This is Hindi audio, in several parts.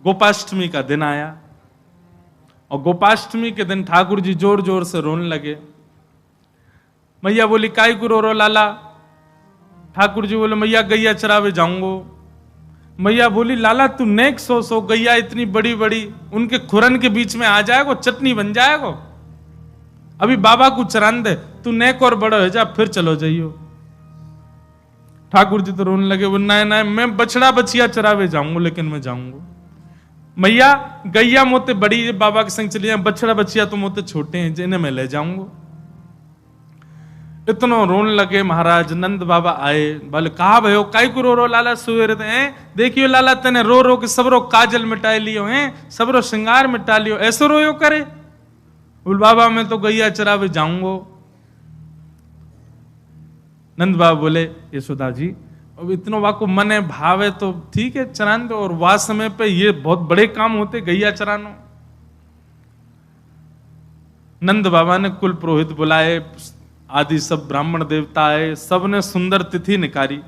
गोपाष्टमी का दिन आया और गोपाष्टमी के दिन ठाकुर जी जोर जोर से रोने लगे। मैया बोली काय को रो लाला? ठाकुर जी बोले मैया गैया चरावे जाऊंगो। मैया बोली लाला तू नेक सो गैया इतनी बड़ी बड़ी उनके खुरन के बीच में आ जाएगो, चटनी बन जाएगो। अभी बाबा को चरान दे, तू नेक और बड़ा हो जा फिर चलो जाइयो। ठाकुर जी तो रोने लगे, वो ना मैं बछड़ा बछिया चरावे जाऊंगा, लेकिन मैं जाऊंगा। मैया गैया मोते बड़ी बाबा के संग चली जाए, बछड़ा बछिया तो मोते छोटे हैं जिन्हें मैं ले जाऊंगा। इतना रोने लगे। महाराज नंद बाबा आए, बोले कहा भयो काई को रो लाला सुवेरे हैं? देखियो लाला तेने रो रो के सबरो काजल मिटा लियो हैं, सबरो श्रृंगार मिटा लियो, ऐसो रोयो करे? बोल बाबा मैं तो गैया चरावे जाऊंगो। नंद बाबा बोले यशोदा जी अब इतनो वाको मन है भाव है तो ठीक है चरान दो, और वास समय पे ये बहुत बड़े काम होते गैया चरानो। नंद बाबा ने कुल पुरोहित बुलाए, आदि सब ब्राह्मण देवता आए, सब ने सुंदर तिथि निकाली।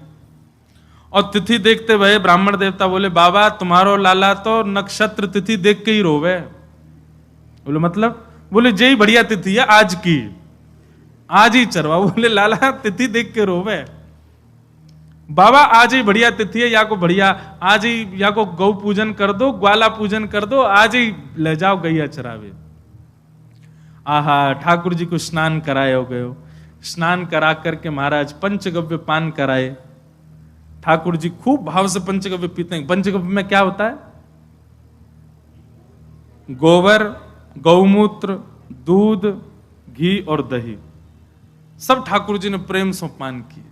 और तिथि देखते हुए ब्राह्मण देवता बोले बाबा तुम्हारो लाला तो नक्षत्र तिथि देख के ही रोवे। बोले मतलब? बोले जय बढ़िया तिथि है आज की, आज ही चरवा। बोले लाला तिथि देख के रोवे? बाबा आज ही बढ़िया तिथि है, या को बढ़िया आज ही या को गौ पूजन कर दो, ग्वाला पूजन कर दो, आज ही ले जाओ गैया चरावे। आहा ठाकुर जी को स्नान कराए हो गए। स्नान करा करके महाराज पंचगव्य पान कराए। ठाकुर जी खूब भाव से पंचगव्य पीते हैं। पंचगव्य में क्या होता है? गोबर, गौमूत्र, दूध, घी और दही, सब ठाकुर जी ने प्रेम से पान किए।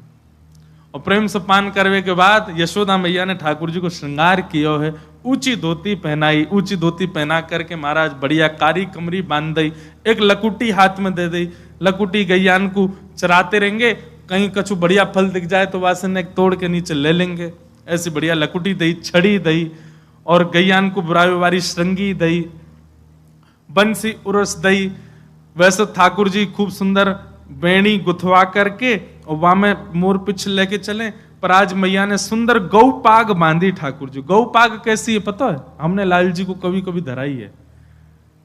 और प्रेम से पान करने के बाद यशोदा मैया ने ठाकुर जी को श्रृंगार किया है। ऊंची धोती पहनाई, ऊंची धोती पहना करके महाराज बढ़िया कारी कमरी बांध दी, एक लकुटी हाथ में दे दी। लकुटी गैयान को चराते रहेंगे, कहीं कछु बढ़िया फल दिख जाए तो वासन एक तोड़ के नीचे ले लेंगे। ऐसी बढ़िया लकुटी दई, छड़ी दई, और गैयान को बुराई श्रृंगी दई, बंसी उरस दई। वैसे ठाकुर जी खूब सुंदर बेणी गुथवा करके और वहां में मोर पिछ लेके चले। पर आज मैया ने सुंदर गौ पाग बांधी ठाकुर जी। गौ पाग कैसी है पता है? हमने लाल जी को कभी कभी धराई है,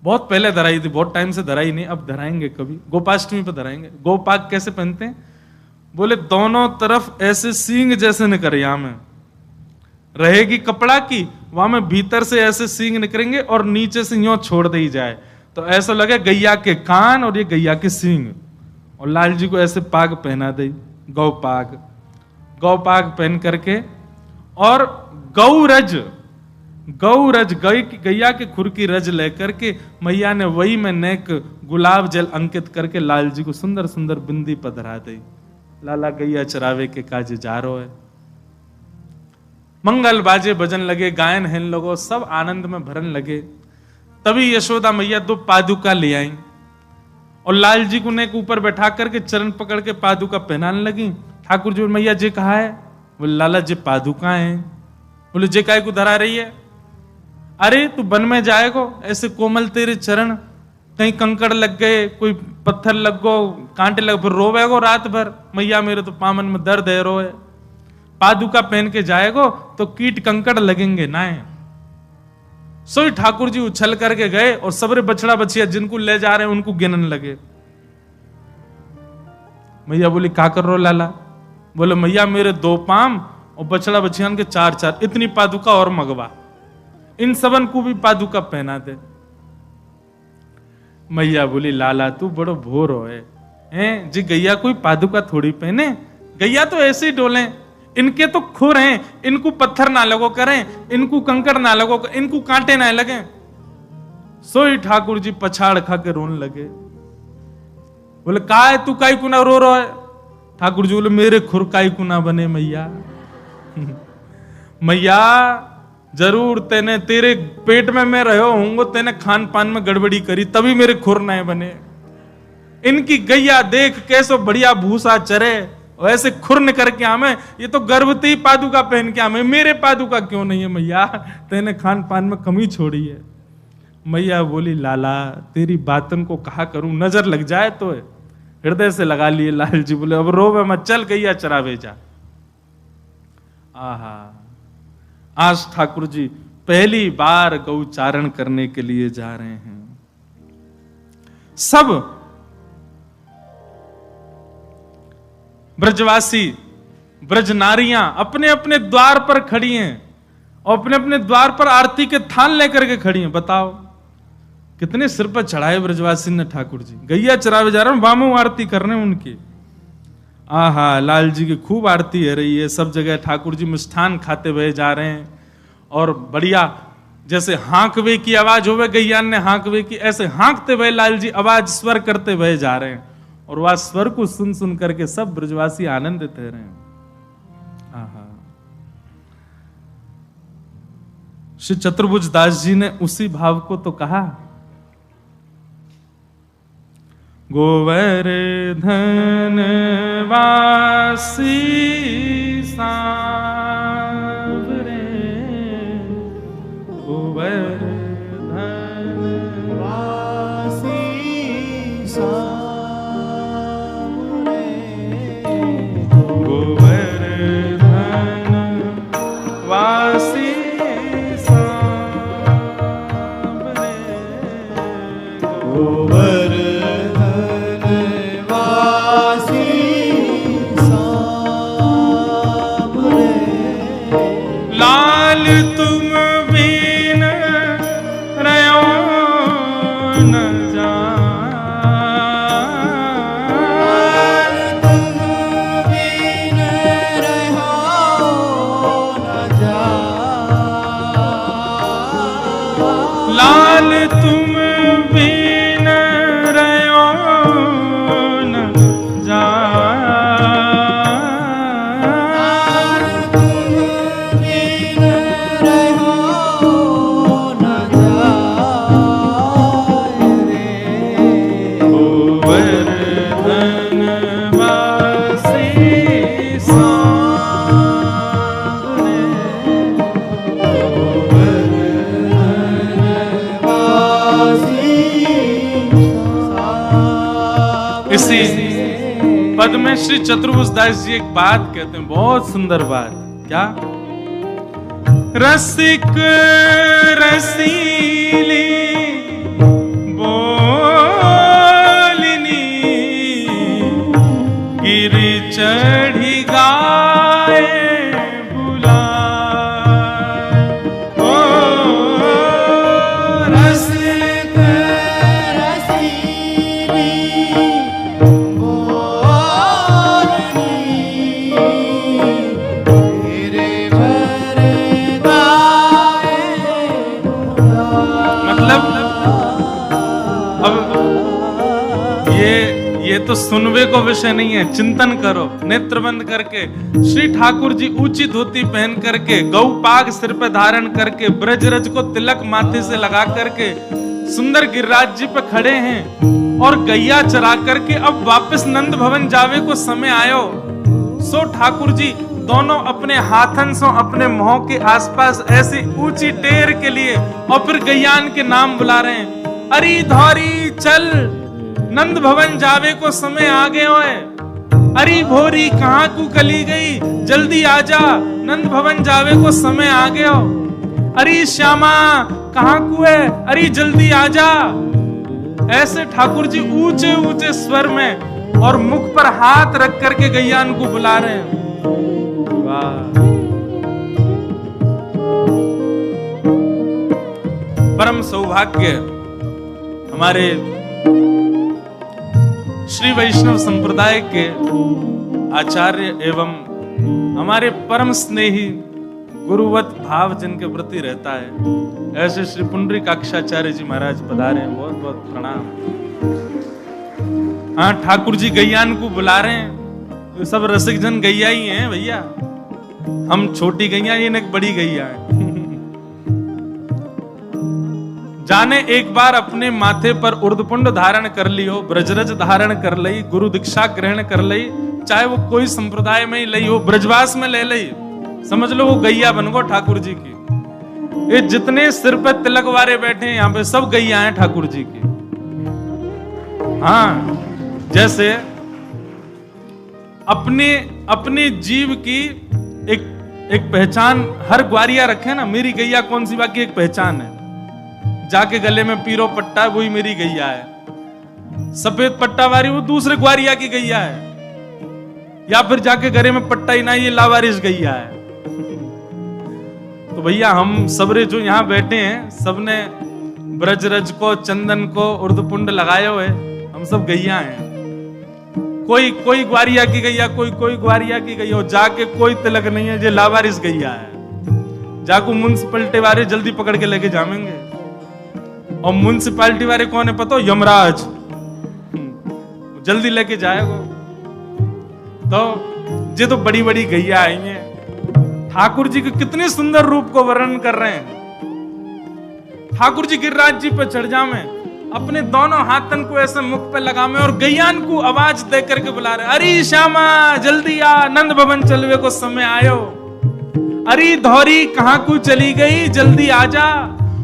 बहुत पहले धराई थी, बहुत टाइम से धराई नहीं, अब धराएंगे कभी, गोपाष्टमी पर धराएंगे। गौ पाग कैसे पहनते हैं? बोले दोनों तरफ ऐसे सींग जैसे निकरिया में रहेगी कपड़ा की, वहां में भीतर से ऐसे सींग निकलेंगे और नीचे से यूं छोड़ दी जाए तो ऐसा लगे गैया के कान और ये गैया के सींग। और लाल जी को ऐसे पाग पहना दी, गौ पाग। गौ पाग पहन करके और गौरज गैया के खुर की रज लेकर के मैया ने वही में नेक गुलाब जल अंकित करके लाल जी को सुंदर सुंदर बिंदी पधरा दी। लाला गैया चरावे के काज जा रो है। मंगल बाजे बजन लगे, गायन हेन लोगो, सब आनंद में भरन लगे। तभी यशोदा मैया 2 पादुका ले आई और लाल जी को नेक ऊपर बैठा करके चरण पकड़ के पादुका पहनाने लगी। ठाकुर जी मैया जी कहा है? बोले लाला जी पादुका है। बोले जे काय को धरा रही है? अरे तू वन में जाएगो, ऐसे कोमल तेरे चरण, कहीं कंकड़ लग गए, कोई पत्थर लग गो, कांटे लग, फिर रोवेगो रात भर। मैया मेरे तो पामन में दर्द है, रोए। पादुका पहन के जाएगो तो कीट कंकड़ लगेंगे ना। सोई ठाकुर जी उछल करके गए और सबरे बछड़ा बछिया जिनको ले जा रहे हैं उनको गिनन लगे। मैया बोली क्या कर रो लाला? बोले मैया मेरे 2 पाम और बछड़ा बछियान के 4-4, इतनी पादुका और मगवा, इन सबन को भी पादुका पहना दे। मैया बोली लाला तू बड़ो भोर हो है जी, गैया कोई पादुका थोड़ी पहने, गैया तो ऐसे ही डोले, इनके तो खुर हैं, इनको पत्थर ना लगो करें, इनको कंकड़ ना लगो, इनको कांटे ना लगे। सोई ठाकुर जी पछाड़ खा के रोने लगे। बोले का है तू काई कुना रो रहा है? ठाकुर जी बोले मेरे खुर काई कुना बने मैया। मैया जरूर तेने तेरे पेट में मैं रहो होंगे, तेने खान पान में गड़बड़ी करी तभी मेरे खुर नए बने। इनकी गैया देख कैसो बढ़िया भूसा चरे, वैसे खुरन करके आमे, ये तो गर्भवती पादुका पहन के आमे, मेरे पादुका क्यों नहीं है मैया? तेने खान पान में कमी छोड़ी है। मैया बोली लाला तेरी बातन को कहा करूं, नजर लग जाए तो है। हृदय से लगा लिए लाल जी। बोले अब रोवे मत, चल गैया चरावे जा। आहा आज ठाकुर जी पहली बार गौचारण करने के लिए जा रहे हैं। सब ब्रजवासी, ब्रज नारियां अपने अपने द्वार पर खड़ी हैं और अपने अपने द्वार पर आरती के थान लेकर के खड़ी हैं। बताओ कितने सिर पर चढ़ाए ब्रजवासी ने ठाकुर जी। गैया चरावे जा रहे हैं, वामो आरती कर रहे हैं उनकी। आहा, लाल जी की खूब आरती हो रही है। सब जगह ठाकुर जी मिष्ठान खाते हुए जा रहे हैं और बढ़िया जैसे हाँकवे की आवाज होवे, गैयान ने हाँकवे की, ऐसे हाँकते हुए लाल जी आवाज स्वर करते हुए जा रहे हैं। और वह स्वर को सुन सुन करके सब ब्रजवासी आनंदित रह रहे हैं। आहा, श्री चतुर्भुज दास जी ने उसी भाव को तो कहा, गोवर्धन वासी सांवरे, गोवर्धन वासी सांवरे, गोवर्धन वासी सांवरे, गोवर्धन लाल तुम बिन रहो न जान, तुम बिन रहो न जान, लाल तुम बिन रहो न जान, इसी पद में श्री चतुर्भुज दास जी एक बात कहते हैं, बहुत सुंदर बात। क्या? रसिक रसीली बोलनी, गिर चढ़ी गाए बुलाए, ओ रसिक रसीली ये तो सुनवे को विषय नहीं है, चिंतन करो। नेत्र बंद करके श्री ठाकुर जी ऊंची धोती पहन करके, गौ पाग सिर पे धारण करके, ब्रजरज को तिलक माथे से लगा करके सुंदर गिरिराज जी पे खड़े हैं और गैया चरा करके अब वापस नंद भवन जावे को समय आयो। सो ठाकुर जी दोनों अपने हाथन से अपने मुंह के आसपास ऐसी ऊंची टेर के लिए और फिर गैयान के नाम बुला रहे हैं, अरे धौरी चल, नंद भवन जावे को समय आ गए होए, अरे भोरी कहाँ को कली गई, जल्दी आजा, नंद भवन जावे को समय आ गए हो, अरे श्यामा कहाँ को है, अरे जल्दी आजा। ऐसे ठाकुर जी ऊंचे ऊंचे स्वर में और मुख पर हाथ रख करके गैयान को बुला रहे हैं। वाह, परम सौभाग्य हमारे श्री वैष्णव संप्रदाय के आचार्य एवं हमारे परम स्नेही गुरुवत भाव जिनके प्रति रहता है, ऐसे श्री पुंडरीकाक्षाचार्य जी महाराज पधारे हैं। बहुत बहुत प्रणाम। हाँ, ठाकुर जी गैयान को बुला रहे हैं, तो सब रसिक जन गैया ही हैं भैया। हम छोटी गैया, ये एक बड़ी गैया है। जाने एक बार अपने माथे पर उर्दपुंड धारण कर लियो, ब्रजरज धारण कर लई, गुरु दीक्षा ग्रहण कर लई, चाहे वो कोई संप्रदाय में ही लई हो, ब्रजवास में ले लई, समझ लो वो गैया बन गो ठाकुर जी की। ये जितने सिर पे तिलक वारे बैठे हैं यहाँ पे सब गैया हैं ठाकुर जी की। हाँ, जैसे अपने अपने जीव की एक एक पहचान हर ग्वारिया रखे ना, मेरी गैया कौन सी बाकी एक पहचान है। जाके गले में पीरो पट्टा है, वही मेरी गैया है। सफेद पट्टा वाली वो दूसरे ग्वारिया की गैया है, या फिर जाके गले में पट्टा ही ना, ये लावारिस गैया है। तो भैया हम सबरे जो यहाँ बैठे हैं, सबने ब्रजरज को, चंदन को, उर्दपुंड लगाए हुए, हम सब गैया हैं। कोई ग्वारिया की गैया, कोई ग्वारिया की गैया, और जाके कोई तिलक नहीं है, जो लावारिस गैया है। जाको म्युनिसिपैलिटी वाले जल्दी पकड़ के लेके जाएंगे। और म्युनिसिपैलिटी वाले कौन है पता हो? यमराज, जल्दी लेके जाएगा। तो ये तो बड़ी बड़ी गैया आई हैं। ठाकुर जी के कितने सुंदर रूप को वर्णन कर रहे हैं। ठाकुर जी गिरिराज जी पे चढ़ जामे, अपने दोनों हाथन को ऐसे मुख पे लगामे और गैयान को आवाज दे करके बुला रहे, अरे श्यामा जल्दी आ, नंद भवन चलवे को समय आयो। अरे धौरी कहाँ को चली गई, जल्दी आ जा।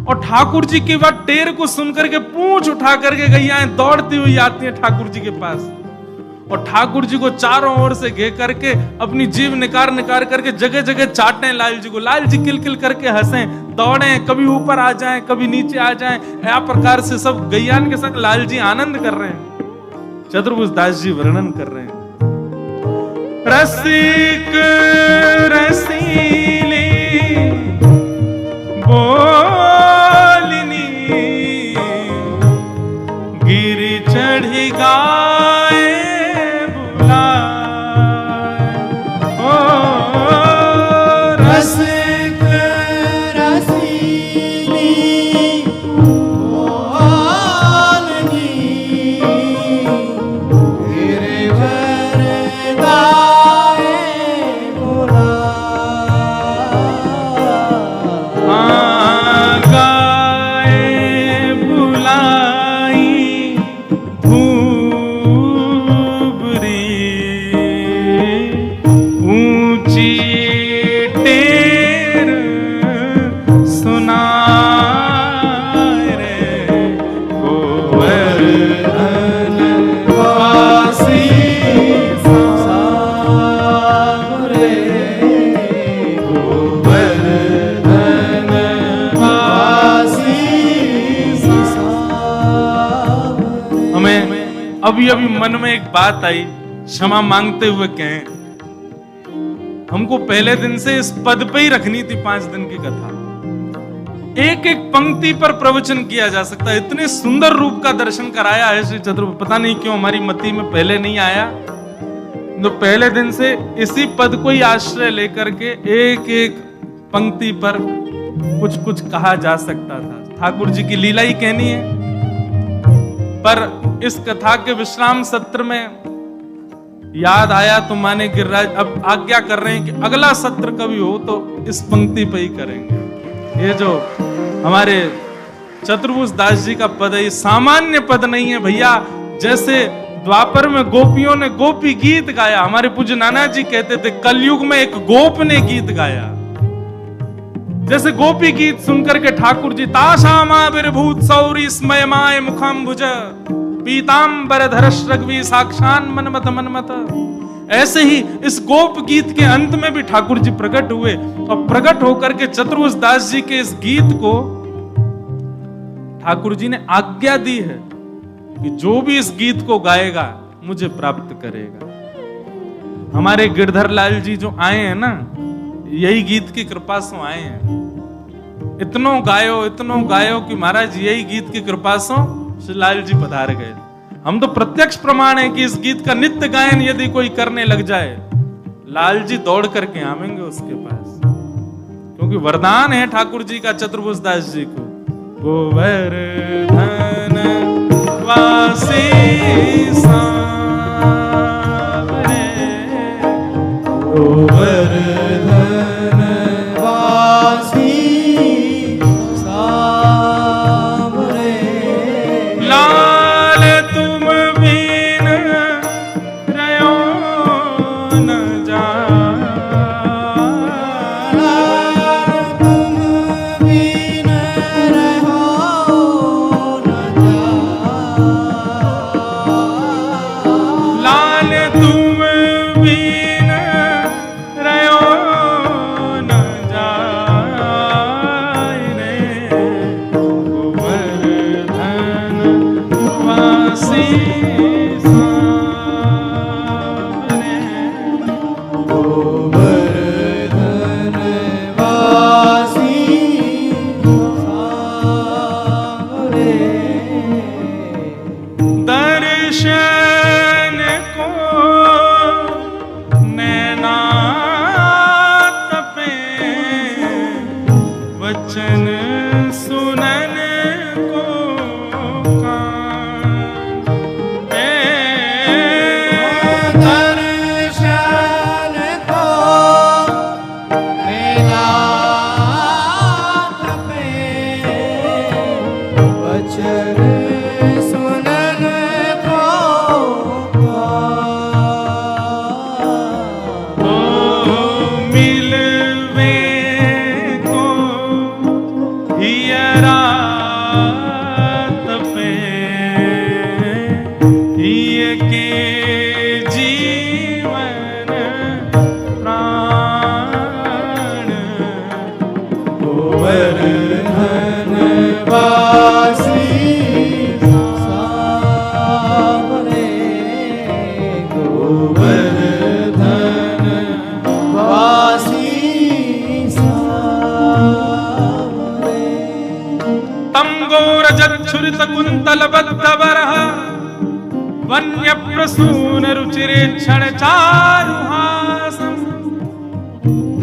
और ठाकुर जी की बात टेर को सुनकर के पूंछ उठा करके गैयाएं दौड़ती हुई आती हैं ठाकुर जी के पास, और ठाकुर जी को चारों ओर से घेर करके अपनी जीभ निकार निकार करके जगह जगह चाटें लाल जी को। लाल जी किल किल करके हंसें, दौड़ें, कभी ऊपर आ जाएं, कभी नीचे आ जाएं। ऐसा प्रकार से सब गैयान के संग लाल जी आनंद कर रहे हैं। चतुर्भुज दास जी वर्णन कर रहे हैं, रसिक रसीली बोलनी गिर चढ़ी गाए अभी मन में एक बात आई, क्षमा मांगते हुए कहें, हमको पहले दिन से इस पद पे ही रखनी थी 5 दिन की कथा। एक एक पंक्ति पर प्रवचन किया जा सकता है। इतने सुंदर रूप का दर्शन कराया है श्री चतुर्भुज, पता नहीं क्यों हमारी मति में पहले नहीं आया। तो पहले दिन से इसी पद को ही आश्रय लेकर के एक एक पंक्ति पर कुछ कुछ कहा जा सकता था। ठाकुर जी की लीला ही कहनी है। पर इस कथा के विश्राम सत्र में याद आया तो माने गिरिराज अब आज्ञा कर रहे हैं कि अगला सत्र कभी हो तो इस पंक्ति पे ही करेंगे। ये जो हमारे चतुर्भुज दास जी का पद है, ये सामान्य पद नहीं है भैया। जैसे द्वापर में गोपियों ने गोपी गीत गाया, हमारे पूज्य नाना जी कहते थे कलयुग में एक गोप ने गीत गाया। जैसे गोपी गीत सुनकर के ठाकुर जी ताशामाविर्भूत सौरी स्मयमाय मुखाम्बुज पीतांबर धरश रघवी साक्षान मनमत मनमत, ऐसे ही इस गोप गीत के अंत में भी ठाकुर जी प्रकट हुए और प्रकट होकर के चतुर्भुज दास जी के इस गीत को ठाकुर जी ने आज्ञा दी है कि जो भी इस गीत को गाएगा मुझे प्राप्त करेगा। हमारे गिरधर लाल जी जो आए हैं ना, यही गीत की कृपा से आए हैं। इतनो गायो कि महाराज यही गीत की कृपा से श्री लाल जी पधार गए। हम तो प्रत्यक्ष प्रमाण है कि इस गीत का नित्य गायन यदि कोई करने लग जाए, लाल जी दौड़ करके आवेंगे उसके पास, क्योंकि वरदान है ठाकुर जी का चतुर्भुज दास जी को, गोवर्धन वासी सांवरे, गोवर्धन वासी सांवरे, लाल तुम बिन रयो न जाए, लाल तुम बिन रहो न जाए, लाल तुम बिन रयो कुंतलबद्धवरः वन्य प्रसून रुचिरे क्षण चारुहासम।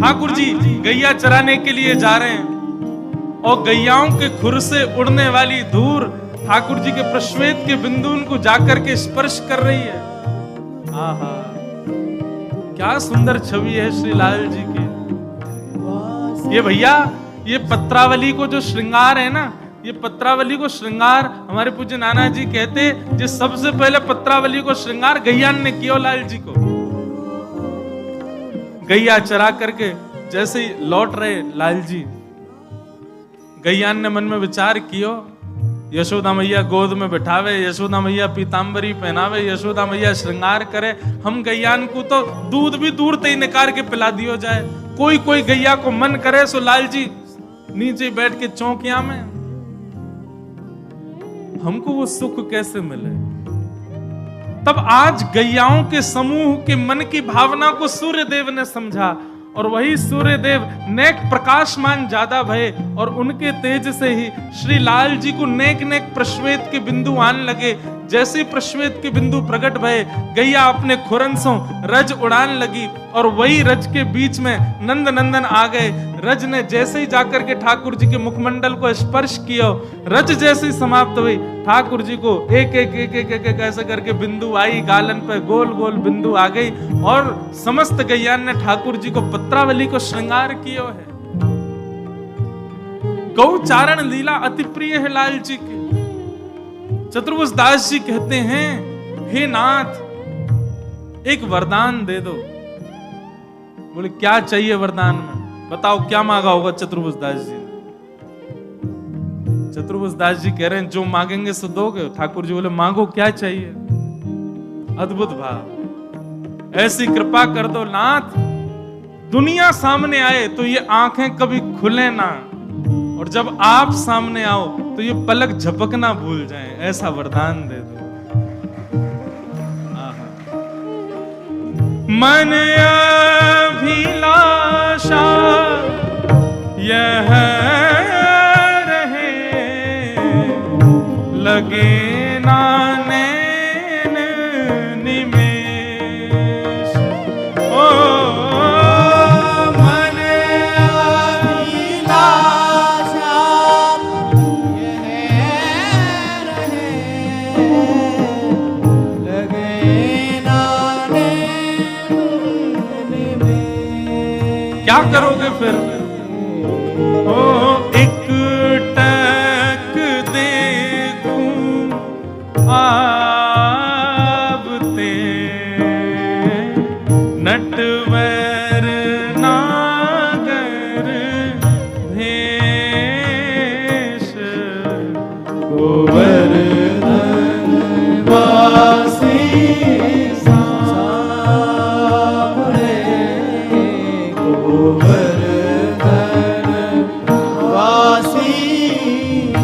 ठाकुर जी गैया चराने के लिए जा रहे हैं और गैयाओं के खुर से उड़ने वाली धूल ठाकुर जी के प्रश्वेत के बिंदु उनको जाकर के स्पर्श कर रही है। आहा, क्या सुंदर छवि है श्री लाल जी की। ये भैया, ये पत्रावली को जो श्रृंगार है ना, ये पत्रावली को श्रृंगार हमारे पूज्य नाना जी कहते, जो सबसे पहले पत्रावली को श्रृंगार गैयान ने किया लाल जी को। गैया चरा करके जैसे ही लौट रहे लाल जी, गैयान ने मन में विचार कियो, यशोदा मैया गोद में बिठावे, यशोदा मैया पीतांबरी पहनावे, यशोदा मैया श्रृंगार करे, हम गैयान को तो दूध भी दूर तक निकाल के पिला दियो जाए। कोई कोई गैया को मन करे सो लाल जी नीचे बैठ के चौकिया में, हमको वो सुख कैसे मिले। तब आज गैयाओं के समूह के मन की भावना को सूर्य देव ने समझा और वही सूर्य देव नेक प्रकाशमान ज्यादा भये और उनके तेज से ही श्री लाल जी को नेक नेक प्रश्वेत के बिंदु आने लगे। जैसे प्रश्वेत के बिंदु प्रकट भये, गैया अपने खुरंसों रज उड़ान लगी और वही रज के बीच में नंद नंदन आ गए। रज ने जैसे ही जाकर के ठाकुर जी के मुखमंडल को स्पर्श किया, रज जैसे ही समाप्त हुई, ठाकुर जी को एक एक एक एक एक, एक ऐसे करके बिंदु आई, गालन पे गोल गोल बिंदु आ गई और समस्त गैयान ने ठाकुर जी को पत्रावली को श्रृंगार किया है। गौचारण लीला अति प्रिय है लाल जी की। चतुर्भुज दास जी कहते हैं, हे नाथ एक वरदान दे दो। बोले क्या चाहिए वरदान में, बताओ क्या मांगा होगा चतुर्भुज दास जी। चतुर्भुज दास जी कह रहे हैं जो मांगेंगे सो दोगे। ठाकुर जी बोले मांगो क्या चाहिए। अद्भुत भाव, ऐसी कृपा कर दो नाथ, दुनिया सामने आए तो ये आंखें कभी खुले ना, और जब आप सामने आओ तो ये पलक झपकना भूल जाएं, ऐसा वरदान दे दो। मन अभिलाषा यह रहे, लगे ना नैन निमेष। ओ मन अभिलाषा यह रहे, लगे ना नैन निमेष। क्या करोगे फिर? ओ एक टक देखूं आवते, नटवर नागर भेष, गोवर्धन वासी सावरे, गोवर्धन वासी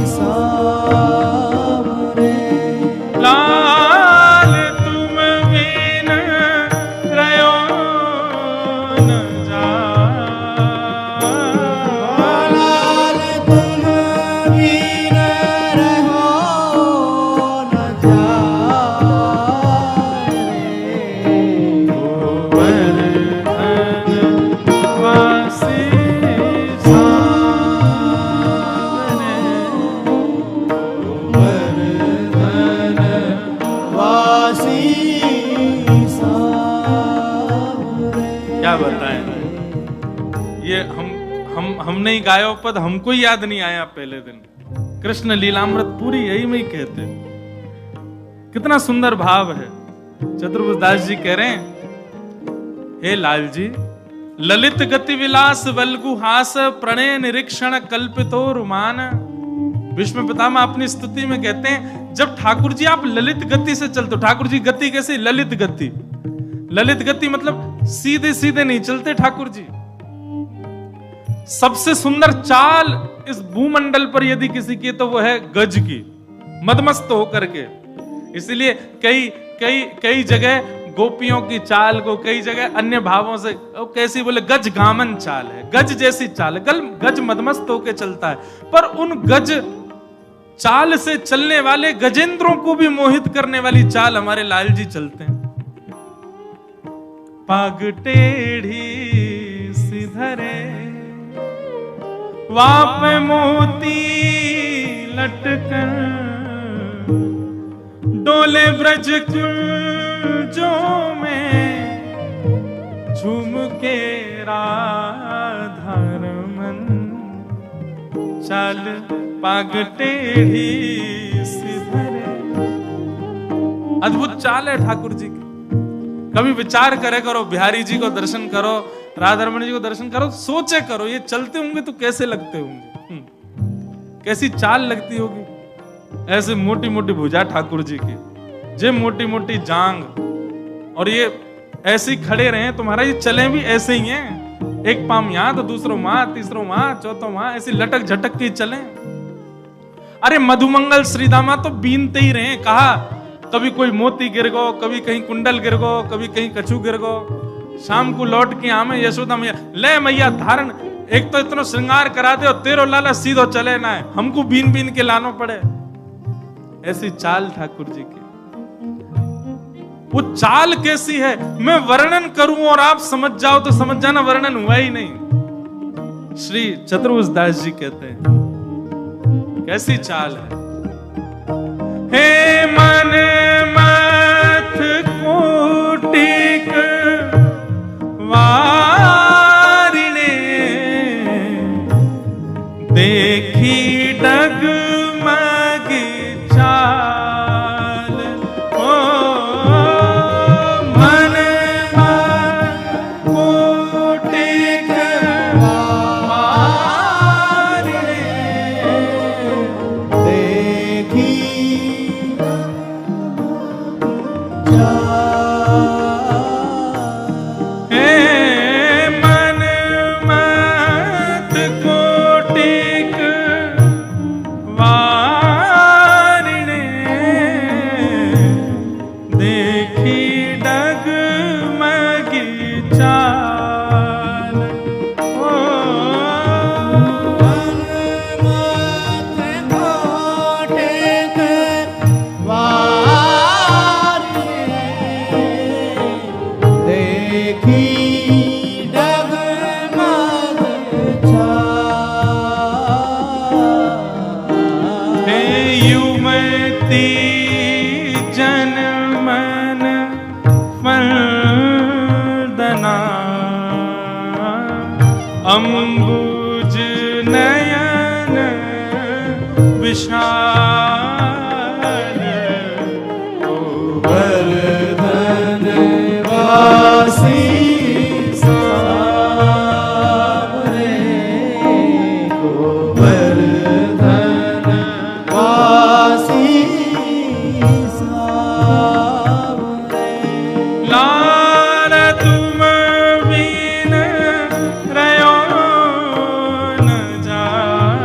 सावरे। लाल तुम बिन रयो न जाए, लाल तुम बिन रहो न जाए, गोवर्धन वासी सावरे, गोवर्धन वासी सावरे। क्या बताएं, ये हम नहीं गायो पद, हमको याद नहीं आया पहले दिन। कृष्ण लीलामृत पूरी यही में ही कहते। कितना सुंदर भाव है। चतुर्भुज दास जी कह रहे हैं, हे लाल जी, ललित गति विलास वल्गुहास प्रणय निरीक्षण कल्पितो रुमान। भीष्म पितामह अपनी स्तुति में कहते हैं, जब ठाकुर जी आप ललित गति से चलते हो, ठाकुर जी गति कैसी? ललित गति। ललित गति मतलब सीधे सीधे नहीं चलते ठाकुर जी। सबसे सुंदर चाल इस भूमंडल पर यदि किसी की तो वो है गज की, मदमस्त होकर के। इसलिए कई कई कई जगह गोपियों की चाल को कई जगह अन्य भावों से कैसी बोले, गज गामन चाल है, गज जैसी चाल है। गज मदमस्त होकर चलता है, पर उन गज चाल से चलने वाले गजेंद्रों को भी मोहित करने वाली चाल हमारे लाल जी चलते हैं। पाग टेढ़ी सिधरे वाप मोती लटकर, डोले ब्रज कुंजों में झूम के राधा रमन, चाल पाग टेढ़ी सिधरे। अद्भुत चाल है ठाकुर जी की। कभी विचार करे करो, बिहारी जी को दर्शन करो, राधा रमन जी को दर्शन करो, सोचे करो ये चलते होंगे तो कैसे लगते होंगे, कैसी चाल लगती होगी। ऐसे मोटी मोटी भुजा ठाकुर जी की, जे मोटी मोटी जांग, और ये ऐसे ही खड़े रहे तुम्हारा, ये चले भी ऐसे ही हैं, एक पाम यहां तो दूसरो वहां, तीसरो वहां, चौथो वहां, ऐसी लटक झटक के चले। अरे मधुमंगल श्रीदामा तो बीनते ही रहे, कहा कभी कोई मोती गिर गो, कभी कहीं कुंडल गिर गो, कभी कहीं कछू गिर गो। शाम को लौट के आमे यशोदा मैया, ले मैया धारण, एक तो इतना श्रृंगार करा दे और तेरो लाला सीधो चले ना है, हमको बीन बीन के लानो पड़े। ऐसी चाल ठाकुर जी की। वो चाल कैसी है मैं वर्णन करूं और आप समझ जाओ तो समझ जाना, वर्णन हुआ ही नहीं। श्री चतुर्भुज दास जी कहते हैं कैसी चाल है। हे मन मत कोटिक वारिणे, देखी डगमग चाल। ओ मन मत कोटिक वारिणे, देखी अम्बुज नयन विशाल, गोवर्धन वासी सावरे, गोवर्धन वासी सावरे। लाल तुम बिन रयो न जाय,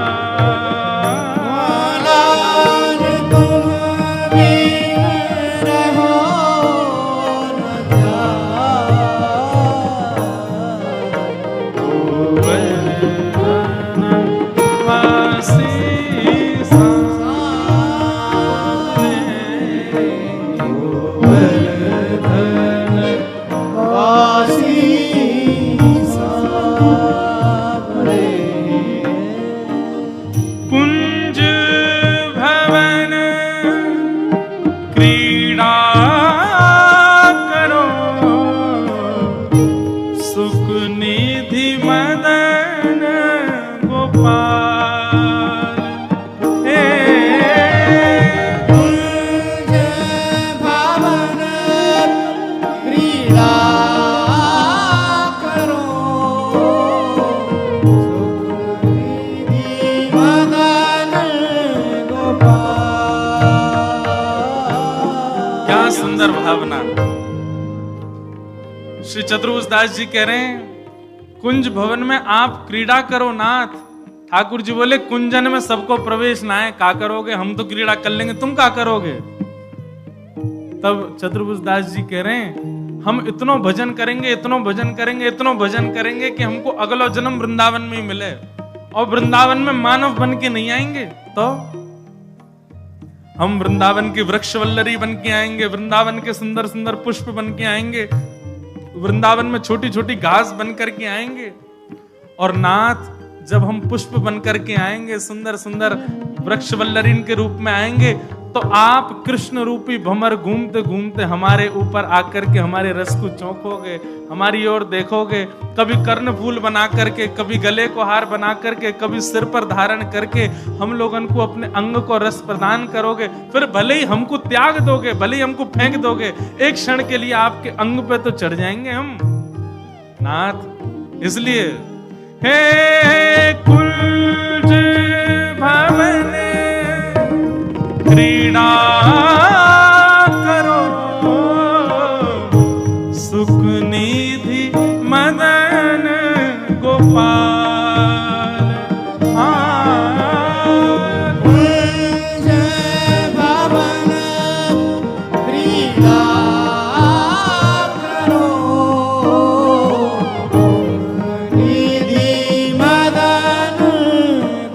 सुंदर भावना। श्री चतुर्भुज दास जी कह रहे हैं कुंज भवन में आप क्रीड़ा करो नाथ। ठाकुर जी बोले कुंजन में सबको प्रवेश ना है, क्या करोगे, हम तो क्रीड़ा कर लेंगे, तुम क्या करोगे। तब चतुर्भुज दास जी कह रहे हैं हम इतनो भजन करेंगे, इतनो भजन करेंगे, इतनो भजन करेंगे कि हमको अगला जन्म वृंदावन में ही मिले, और वृंदावन में मानव बन के नहीं आएंगे तो हम वृंदावन की वृक्ष वल्लरी बन के आएंगे, वृंदावन के सुंदर सुंदर पुष्प बन के आएंगे, वृंदावन में छोटी छोटी घास बन करके आएंगे। और नाथ जब हम पुष्प बन करके आएंगे, सुंदर सुंदर वृक्ष वल्लरीन के रूप में आएंगे, तो आप कृष्ण रूपी भंवर घूमते घूमते हमारे ऊपर आकर के हमारे रस को चौंकोगे, हमारी ओर देखोगे, कभी कर्ण फूल बना करके, कभी गले को हार बना करके, कभी सिर पर धारण करके हम लोगन को अपने अंग को रस प्रदान करोगे। फिर भले ही हमको त्याग दोगे, भले ही हमको फेंक दोगे, एक क्षण के लिए आपके अंग पे तो चढ़ जाएंगे हम नाथ। इसलिए हे कुंज भवन क्रीड़ा करो, सुख निधि मदन गोपाल। कुंज भवन क्रीड़ा करो, निधि मदन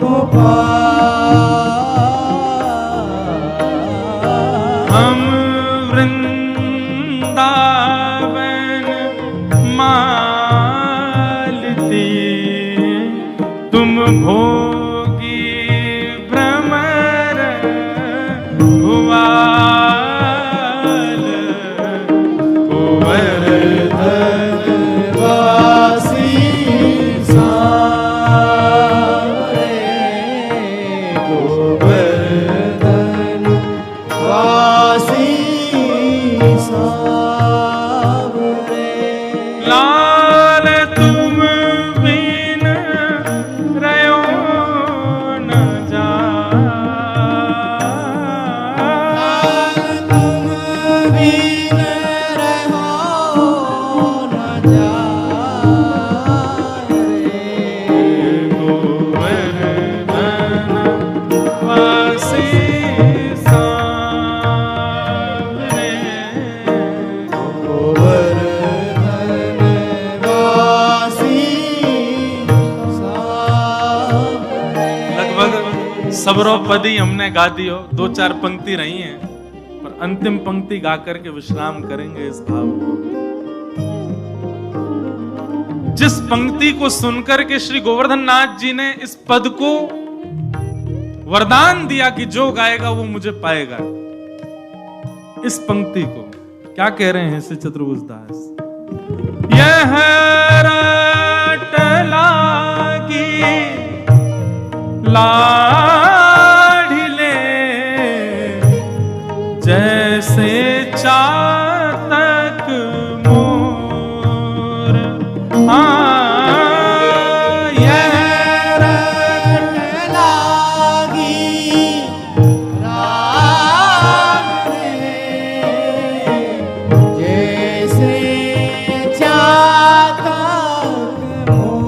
गोपाल। हम वृंदावन मालती, तुम भोगी भ्रमर भुआल। गोवर्धन वासी सांवरे, गोवर्धन वासी सांवरे। लाल तुम बिन रहो न जाए, तुम बिन रहो न जाए। गोवर्धन वासी सांवरे। गोवर्धन वासी सांवरे। लगभग सबरो पदी हमने गा दियो, 2-4 पंक्ति रही हैं, पर अंतिम पंक्ति गा करके विश्राम करेंगे इस भाव को। जिस पंक्ति को सुनकर के श्री गोवर्धन नाथ जी ने इस पद को वरदान दिया कि जो गाएगा वो मुझे पाएगा, इस पंक्ति को क्या कह रहे हैं श्री चतुर्भुज दास। यह रट लागी लाढ़िले, जैसे चातक मोर। यह रट लागी राग रे, जैसे चातक मोर।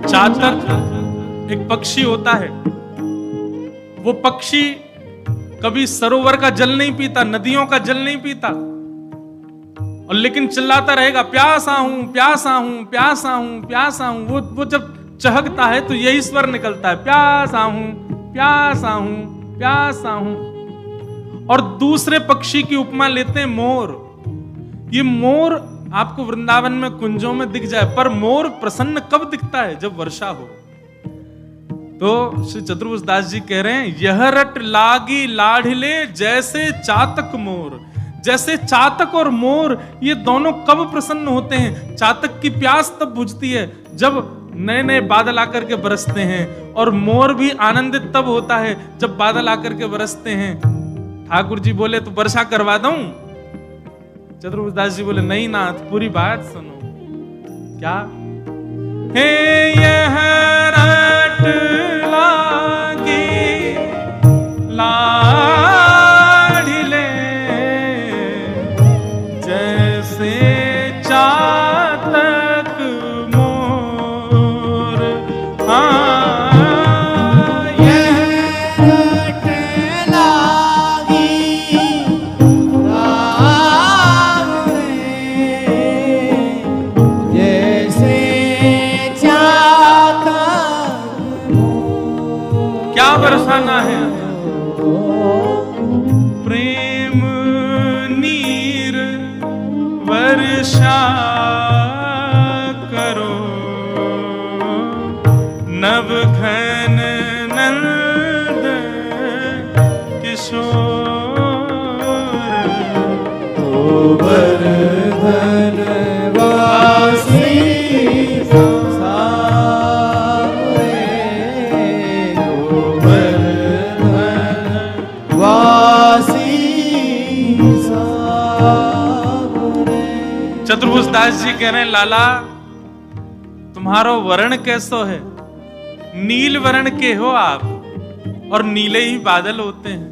चातक एक पक्षी होता है, वो पक्षी कभी सरोवर का जल नहीं पीता, नदियों का जल नहीं पीता, और लेकिन चिल्लाता रहेगा प्यासा हूं प्यासा हूं प्यासा हूं प्यासा हूं। वो जब चहकता है तो यही स्वर निकलता है, प्यासा हूं प्यासा हूं प्यासा हूं। और दूसरे पक्षी की उपमा लेते हैं मोर। ये मोर आपको वृंदावन में कुंजों में दिख जाए, पर मोर प्रसन्न कब दिखता है, जब वर्षा हो। तो श्री चतुर्भुज दास जी कह रहे हैं यह रट लागी लाढ़िले, जैसे चातक मोर। जैसे चातक और मोर ये दोनों कब प्रसन्न होते हैं। चातक की प्यास तब बुझती है जब नए नए बादल आकर के बरसते हैं, और मोर भी आनंदित तब होता है जब बादल आकर के बरसते हैं। ठाकुर जी बोले तो वर्षा करवा दूं, चतुर्भुज दास जी बोले नहीं नाथ, पूरी बात सुनो। क्या? हे यह रट लागी ला क्या बरसाना है? प्रेम नीर वर्षा करो, नव घन नंद किशोर। गोवर्धन वासी सावरे, गोवर्धन वासी सावरे। चतुर्भुज दास जी कह रहे हैं, लाला तुम्हारो वर्ण कैसो है? नील वर्ण के हो आप, और नीले ही बादल होते हैं।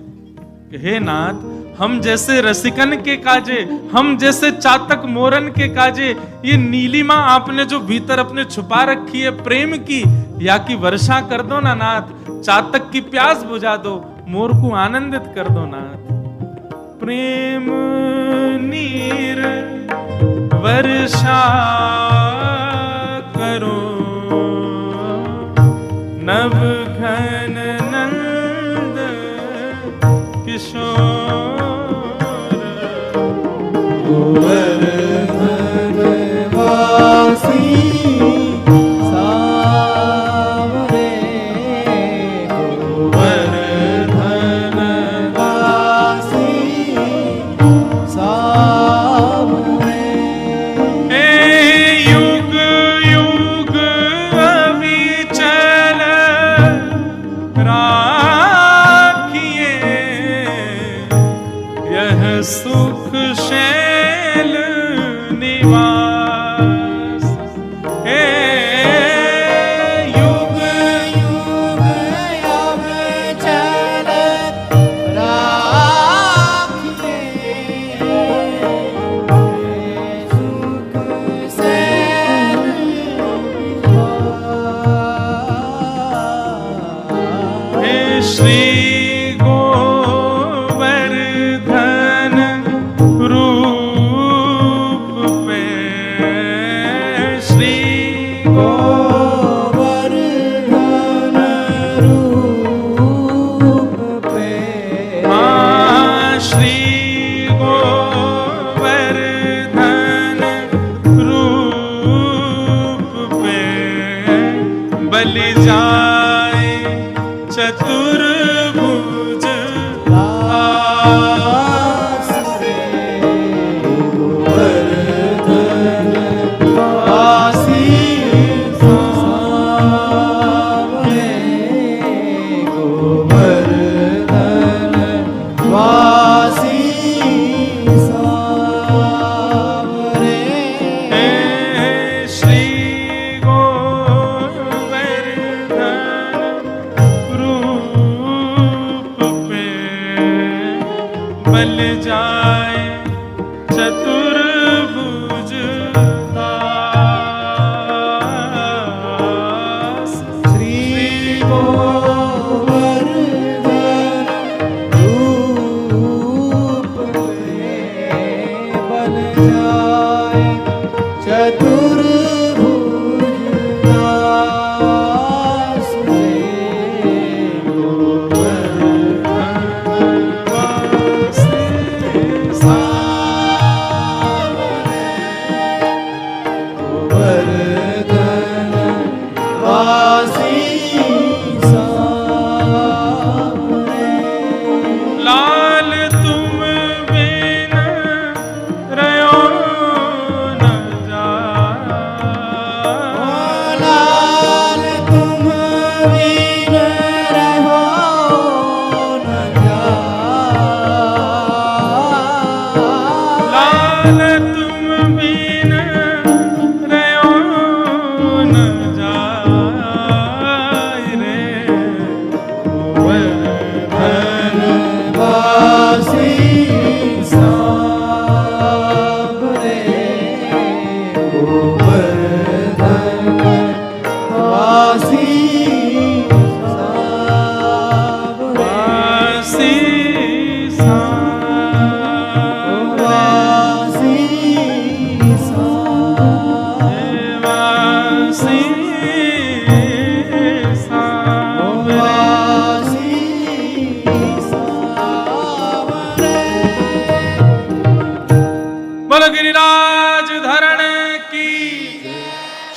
कि हे नाथ, हम जैसे रसिकन के काजे, हम जैसे चातक मोरन के काजे, ये नीलिमा आपने जो भीतर अपने छुपा रखी है प्रेम की, या की वर्षा कर दो ना नाथ। चातक की प्यास बुझा दो, मोर को आनंदित कर दो नाथ। प्रेम नीर वर्षा करो, नव घन नंद किशोर। गोवर्धन वासी सावरे, गोवर्धन वासी सावरे। हे युग युग अविचल राखिए, यह सुख शैल निवास। हे युग युग अविचल राखिए, सुख सैल निवास। हे श्री गोवर्धन रूप पे, श्री गोवर्धन रूप पे, हाँ, श्री गोवर्धन रूप पे बलि जाए चतुर्भुज दास रे, गोवर्धन वासी सावरे, गोवर्धन वासी सावरे। हे श्री गोवर्धन रूप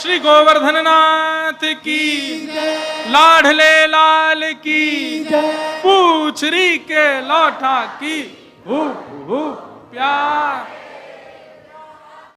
श्री गोवर्धन नाथ की, लाडले लाल की, पूछरी के लौठा की, प्यार।